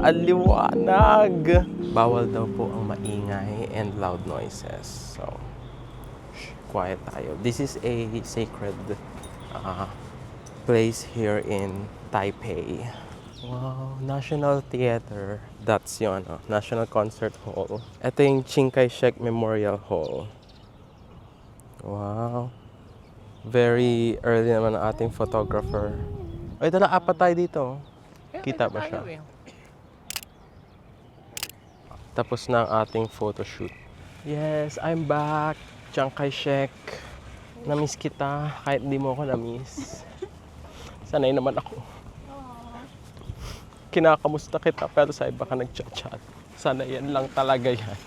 Ang liwanag! Bawal daw po ang maingay and loud noises. So, quiet tayo. This is a sacred place here in Taipei. Wow, National Theater. That's yun, National Concert Hall. Ito yung Chiang Kai-shek Memorial Hall. Wow. Very early naman ang ating photographer. Ay, dala, apat tayo dito. Kita ba siya? Tapos na ang ating photoshoot. Yes, I'm back. Chiang Kai-shek. Namiss kita kahit hindi mo ako namiss. Sanay naman ako. Kinakamusta kita pero sa iba ka nag-chat-chat. Sana yan lang talaga yan.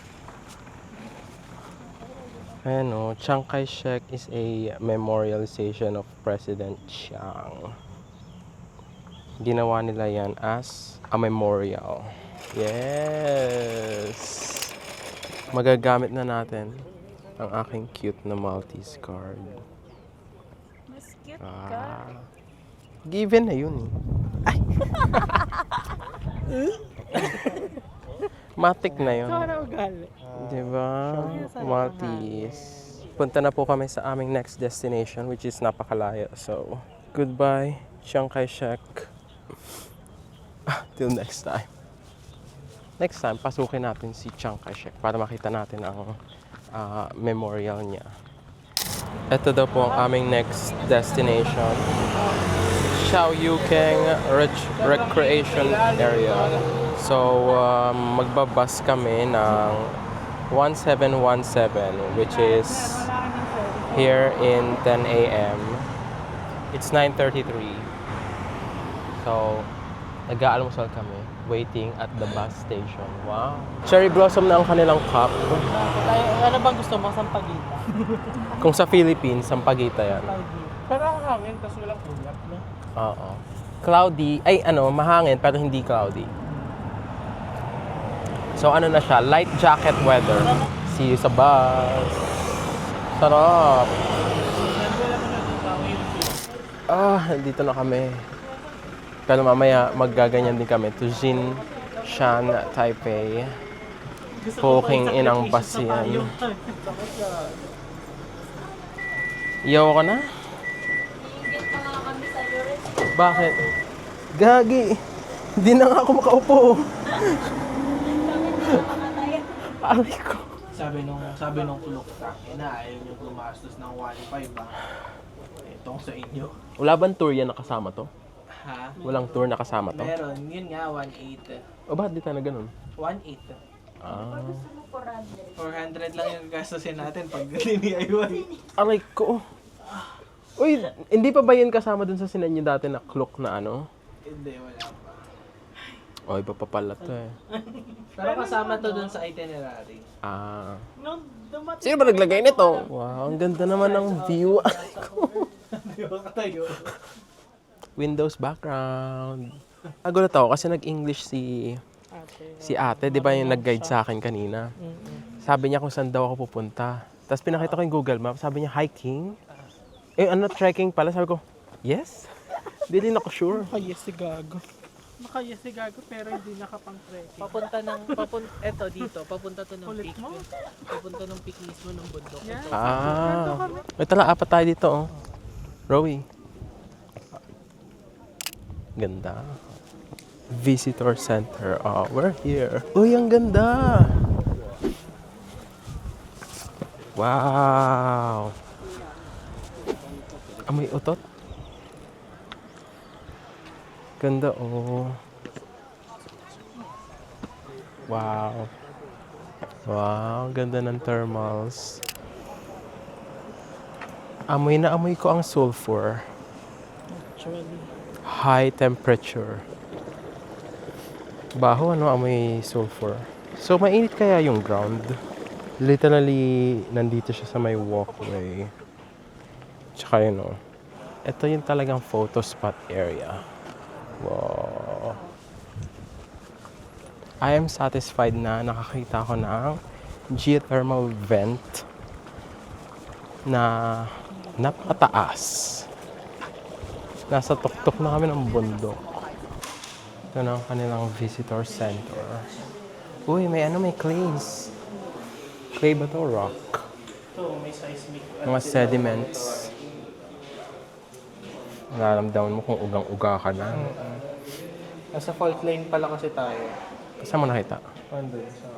Ayan o, Chiang Kai-shek is a memorialization of President Chiang. Ginawa nila yan as a memorial. Yes! Magagamit na natin ang aking cute na Maltese card. Mas cute ka. Given na yun eh. Ay! Matik na yun. Diba? Maltese. Punta na po kami sa aming next destination which is napakalayo. So, goodbye, Chiang Kai-shek. Till next time. Next time, pasukin natin si Chiang Kai-shek para makita natin ang memorial niya. Ito daw po ang aming next destination. Xiaoyukeng Recreation Area. So, magbabas kami ng 1717 which is here in 10 a.m. It's 9:33. So, nag-aalmusal kami waiting at the bus station. Wow. Cherry blossom na ang kanilang cup. Ano bang gusto mo? Sampagita? Kung sa Philippines, Sampaguita yan. Pero ang hangin, kasi walang ulap, no? Oo. Cloudy. Ay, mahangin pero hindi cloudy. So, ano na siya? Light jacket weather. See you sa bus. Sarap. Dito na kami. Pero mamaya maggaganyan din kami to Jinshan, Taipei. Poking inang bus yan. Iyaw ko na? Bakit? Gagi! Hindi na nga ako makaupo. Aray ko. Sabi nung kulok sa akin na ayaw nyo gumastos ng 1.5 ba? Itong sa inyo. Wala bang tour yan nakasama to? Ha? Walang tour nakasama to? Meron, yun nga, 1.8. O bakit di tayo na ganun? 1.8. 400 lang yung gastusin natin pag DIY. Aray ko. Uy, hindi pa ba yan kasama dun sa sinanyo dati na clock na ano? Hindi, wala pa. O, iba pa pala to eh. Pero kasama to dun sa itinerary. Sino ba naglagay nito? Wow, ang ganda naman ng view. Aray ko. Di ba katayo? Windows background. Nagulat ako kasi nag-English si ate, di ba yung nag-guide sa akin kanina? Sabi niya kung saan daw ako pupunta. Tapos pinakita ko yung Google Map, sabi niya hiking. Trekking pala. Sabi ko, yes? Hindi din ako sure. Yes si Gago. Yes si Gago pero hindi nakapang-trekking. Papunta to ng peak. Papunta ng peak mismo ng bundok. Ito lang, apat tayo dito, oh. Rowie. Ganda. Visitor Center. Oh, we're here. Uy, ang ganda! Wow! Amoy utot. Ganda, oh. Wow. Wow, ganda ng thermals. Amoy na amoy ko ang sulfur. Actually. High temperature. Baho, amoy sulfur. So, mainit kaya yung ground? Literally, nandito siya sa may walkway. Tsaka yun, ito yung talagang photo spot area. Wow. I am satisfied na nakakita ko ng geothermal vent na napakataas. Nasa tuktok na kami ng bundok. Ito na ang kanilang visitor center. Uy, may clays. Clay ba to? Rock. Ito, may seismic. Mga sediments. Nararamdaman mo kung ugang-uga ka na. Nasa fault line pala kasi tayo. Saan mo nakita? Andun sa...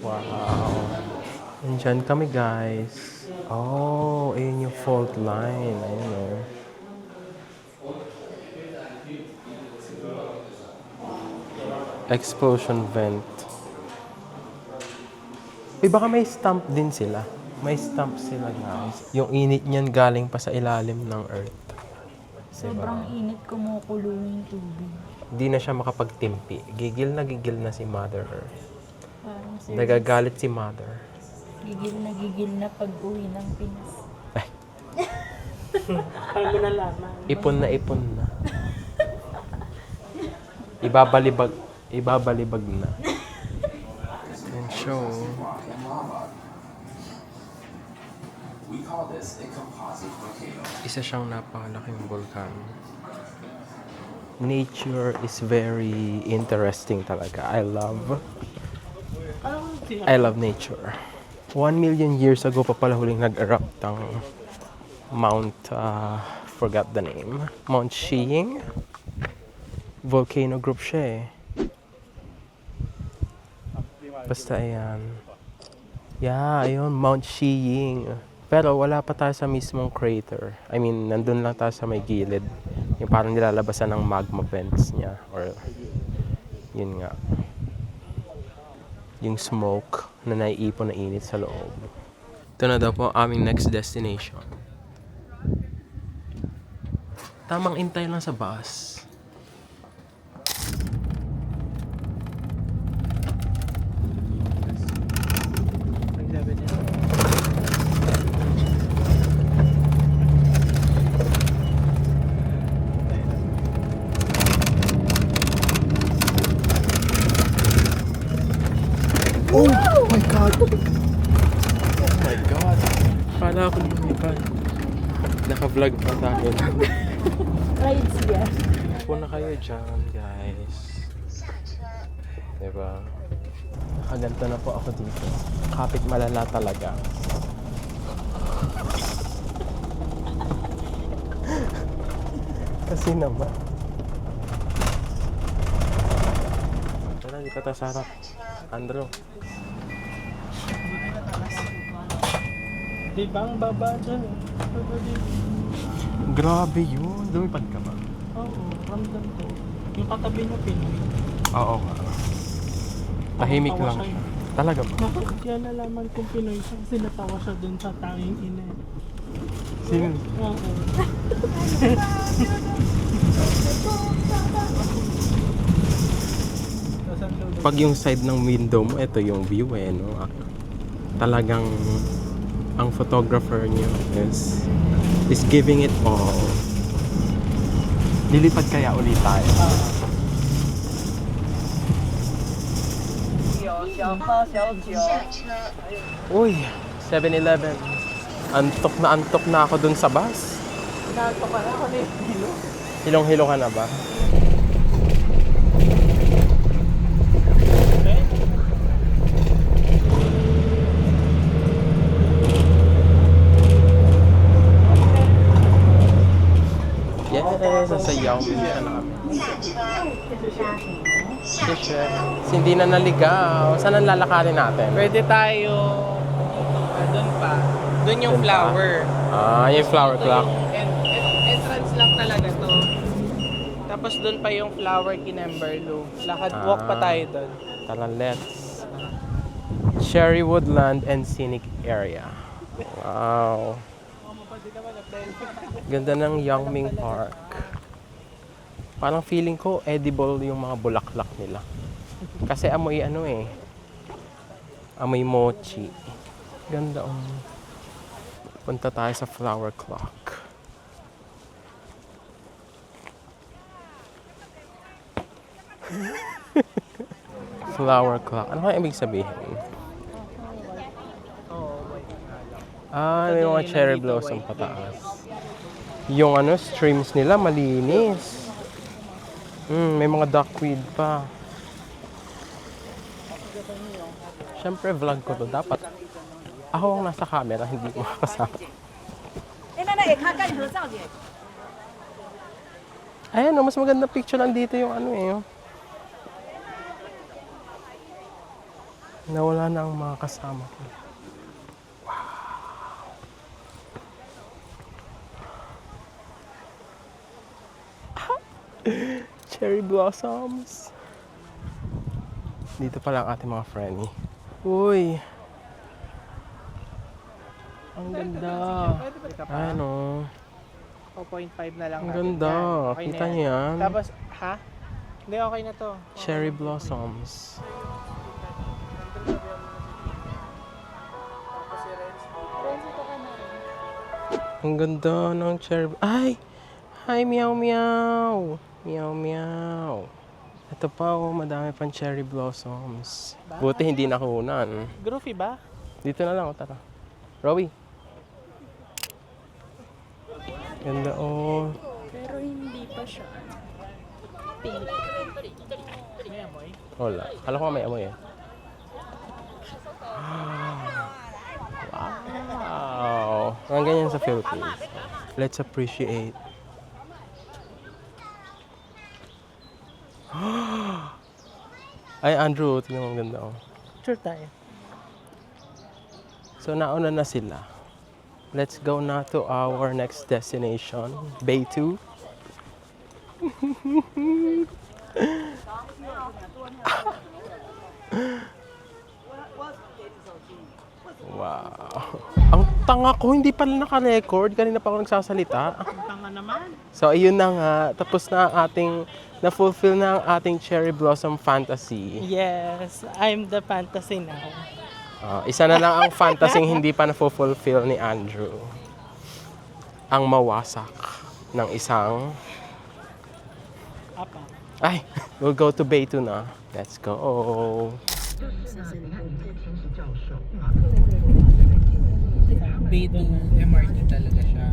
Wow. Nandyan kami, guys. Oh, ayun yung fault line. Ayun, oh. Explosion vent. Uy, baka may stump din sila. May stump sila, guys. Yung init niyan galing pa sa ilalim ng earth. Sobrang init, kumukulo yung tubig. Hindi na siya makapagtimpi. Gigil na si Mother Earth. Parang serious. Nagagalit si Mother. Gigil na pag-uwi ng Pinas. Paano mo nalaman? Ipon na. Ibabalibag na. And show. Isa siyang napakalaking vulkan. Nature is very interesting talaga. I love nature. 1 million years ago pa pala huling nag-erupt ang Mount, forgot the name. Mount Shiying. Volcano group siya eh. Basta ayan. Yeah, ayun, Mount Shiying. Pero wala pa tayo sa mismong crater. I mean, nandun lang tayo sa may gilid. Yung parang nilalabasan ng magma vents niya. Or, yun nga. Yung smoke na naiipon na init sa loob. Ito na daw po ang aming next destination. Tamang intay lang sa bus. Oh my God! Oh my God! Kala ko lumipad. Naka-vlog pa tayo. Rides yan. Puna kayo dyan, guys. Diba? Nakaganto na po ako dito. Kapit malala talaga. Kasi naman. Tara, dito tayo sa harap. Andrew. Di ba ang baba dyan? Grabe yun. Lumipad ka ba? Oo, ramdam ko. Yung katabi niya Pinoy. Oo nga. Tahimik Tawa lang siya. siya. Talaga ba? Bakit kaya nalaman kong Pinoy siya kasi natawa siya dun sa tanging ina. Sino? Oo. Pag yung side ng window mo, ito yung view eh, no? Talagang ang photographer niyo is giving it all. Lilipad kaya ulit tayo. Uy, 7-Eleven. Antok na ako dun sa bus. Nato ka na ako na yung hilo. Hilong-hilo ka na ba? Yes, nasa Yaomin na kami. Sure. Hindi na naligaw. Saan ang lalakarin natin? Pwede tayo doon pa. Doon yung Doon pa? flower. Ah, yung flower Ito clock. yung entrance lang talaga to. Tapos doon pa yung flower Kinemberlo. Walk pa tayo doon. Tara, let's. Cherry Woodland and Scenic Area. Wow. Ganda ng Yangming Park. Parang feeling ko edible yung mga bulaklak nila. Kasi amoy amoy mochi. Ganda Punta tayo sa flower clock. Flower clock. Ano kaya ibig sabihin? Ah, may mga cherry blossom pataas. Yung streams nila malinis. May mga duckweed pa. Siyempre, vlog ko to. Dapat ako ang nasa camera, hindi ko kasama. Ayan, mas maganda picture lang dito yung ano eh. Nawala na ang mga kasama ko. Cherry blossoms. Dito pala ang ating mga friendly. Uy. Ang ganda. Ano? 4.5 na lang Ang natin ganda. yan. Okay Kita na yan. niyo yan? Tapos, ha? Hindi, okay na to. Cherry blossoms. Ang ganda ng cherry. Ay! Hi, meow meow! Meow meow. Ito pa oh, madami pang cherry blossoms. Buti hindi nakunan. Groovy ba? Dito na lang, oh, tara. Rowie. Ganda oh. Pero hindi pa siya. Pink. May amoy. Wala. Kala ko may amoy eh. Wow! Ang ganyan sa Philippines. Let's appreciate. Ay, Andrew, tingnan mo ang ganda oh. Sure tayo. So, nauna na sila. Let's go na to our next destination, Bay 2. Wow. Ang tanga ko, hindi pala naka-record. Kanina pa ako nagsasalita. Tanga naman. So, ayun na nga. Tapos na ang ating, na-fulfill na ang ating cherry blossom fantasy. Yes, I'm the fantasy now. Isa na lang ang fantasy hindi pa na-fulfill ni Andrew. Ang mawasak ng isang... Apa. Ay, we'll go to Bay 2 na. Let's go. B2 MRT talaga siya.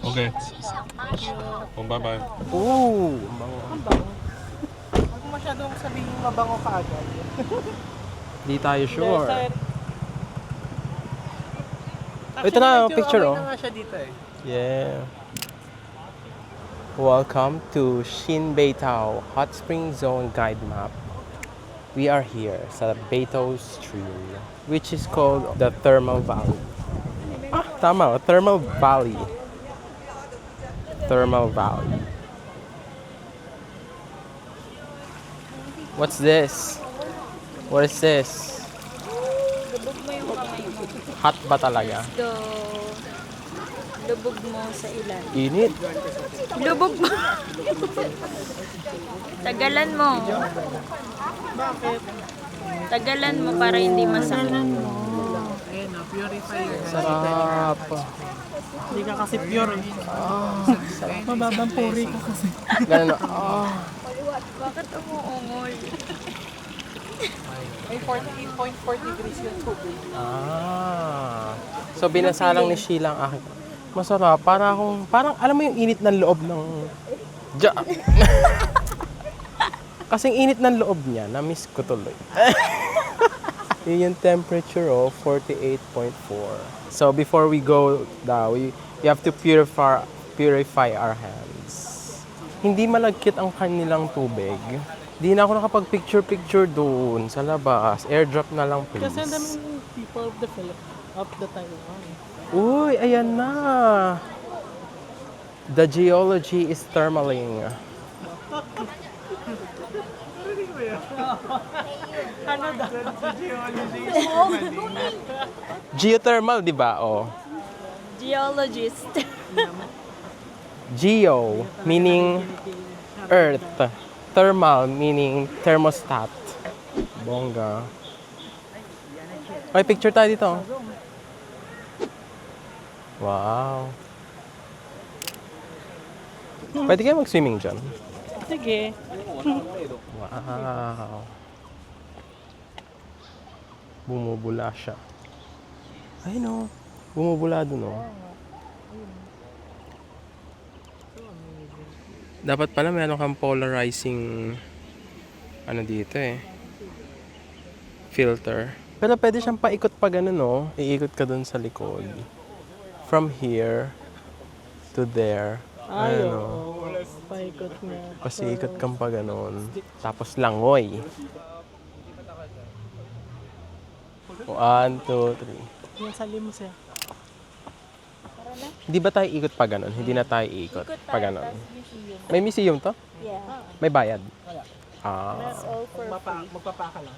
Okay. Oh, bye-bye. Ooh, mga... Ang bango. Huwag mo masyadong sabihin mabango ka agad. Di tayo sure. Actually, Ito na, medyo picture, amoy oh. na nga siya dito eh. Yeah. Welcome to Shin Beitao Hot Spring Zone Guide Map. We are here sa Beitao Stream, which is called the Thermal Valley. Tama, Thermal Valley. Thermal Valley. What's this? What is this? Lubog mo yung kamay mo. Hot ba talaga? So, lubog mo sa ilan. Init. Lubog mo! Tagalan mo. Bakit? Tagalan mo para hindi masakit. Ayun o, purifier. Sarap. Hindi ka kasi pure eh. Mababang puri ka kasi. Ganun na. Bakit umuungol? Ay, 48.4 degrees yung tubig. So binasa lang ni Sheila ang akin. Masarap. Parang alam mo yung init ng loob ng... Kasing init ng loob niya, na-miss ko tuloy. Yun yung temperature of 48.4. So before we go down, we have to purify our hands. Hindi malagkit ang kanilang tubig. Di na ako nakapag-picture doon sa labas. Airdrop na lang, please. Kasi ang daming people of the Taiwan. Uy, ayan na. The geology is thermaling. Ano daw? Geothermal, di ba? Oh. Geologist. Geo, meaning earth. Thermal, meaning thermostat. Bongga. Okay, picture tayo dito. Wow. Pwede kayo mag-swimming dyan? Sige. Wow. Bumubula siya. Ay no, bumubula dun oh. Dapat pala meron kang polarizing ano dito eh. Filter. Pero pwede siyang paikot pa ganun, no? Iikot ka dun sa likod. From here to there. Ay, Ayun, no? oo. Paikot niya. Kasi ikot kang pa ganun. Tapos langoy. 1, 2, 3. Yan sa limos eh. Hindi ba tayo ikot pa ganun? Hindi na tayo ikot Ikot pa tayo, ganun. tapos museum. May museum to? Yeah. May bayad? That's all for free. Magpapaka lang.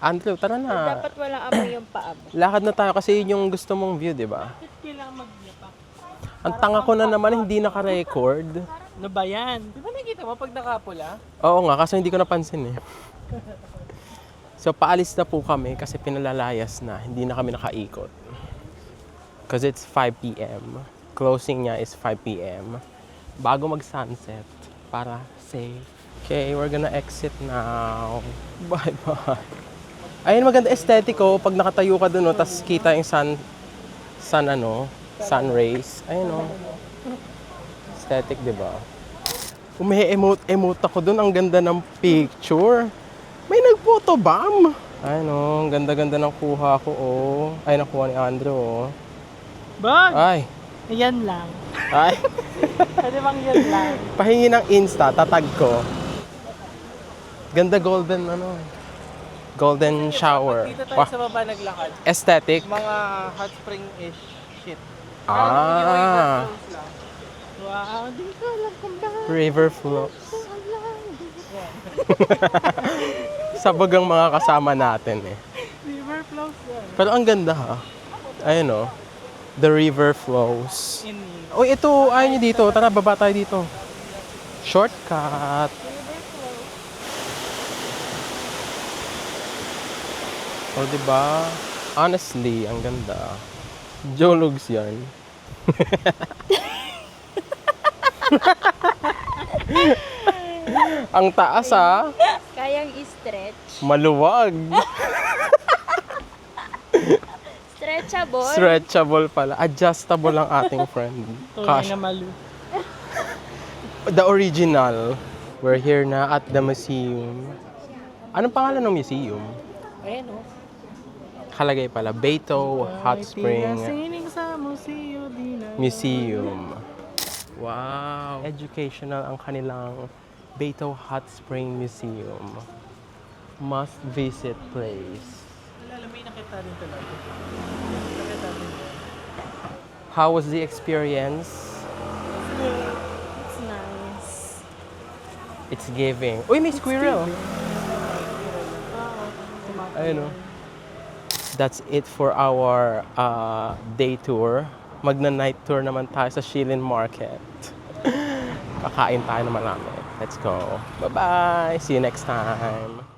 Andrew, tara na. Dapat walang amoy yung paa mo. Lakad na tayo kasi yun yung gusto mong view, di ba? Kailangan magyapak. Ang tanga ko na naman, hindi naka-record. Ano ba yan? Di ba nakita mo pag nakapula? Oo nga, kasi hindi ko napansin eh. So, paalis na po kami kasi pinalalayas na. Hindi na kami nakaikot. Because it's 5 p.m. Closing niya is 5 p.m. Bago mag-sunset para safe. Okay, we're gonna exit now. Bye-bye. Ayun, maganda aesthetic oh. Pag nakatayo ka dun, oh, tas kita yung sun rays. Ayun oh. Aesthetic, di ba? Umihe-emote ako dun. Ang ganda ng picture. May nag-photobomb. Ayun oh, ang ganda-ganda ng kuha ko oh. Ay, nakuha ni Andrew oh. Bag! Ay. Yan lang. Ay. Pwede bang yan lang? Pahingi ng Insta, tatag ko. Ganda golden golden shower. Dito tayo Wah, sa baba naglakad. aesthetic. Mga hot spring-ish shit. Ah, Wow, di ko alam kung bakit. river flows. Sabog ang mga kasama natin eh. River flows yan. Pero ang ganda ha. Ayun oh. The river flows. In Uy, ito, ayaw nyo dito. Tara, baba tayo dito. Shortcut. O, diba? Honestly, ang ganda. Jologs yan. Ang taas ah. Kayang i-stretch. Maluwag. Stretchable. Stretchable pala. Adjustable ang ating friend. tunay Cash. na malu. The original. We're here na at the museum. Anong pangalan ng museum? Ayan o. Kalagay pala, Beto Hot Spring Sining sa museo din na. Museum. Wow! Educational ang kanilang Beto Hot Spring Museum. Must visit place. Alala, may nakita rin talaga. How was the experience? It's nice. It's giving. Uy, may squirrel! Ayun o. That's it for our day tour. Magna-night tour naman tayo sa Shilin Market. Kakain tayo na marami. Let's go. Bye-bye! See you next time!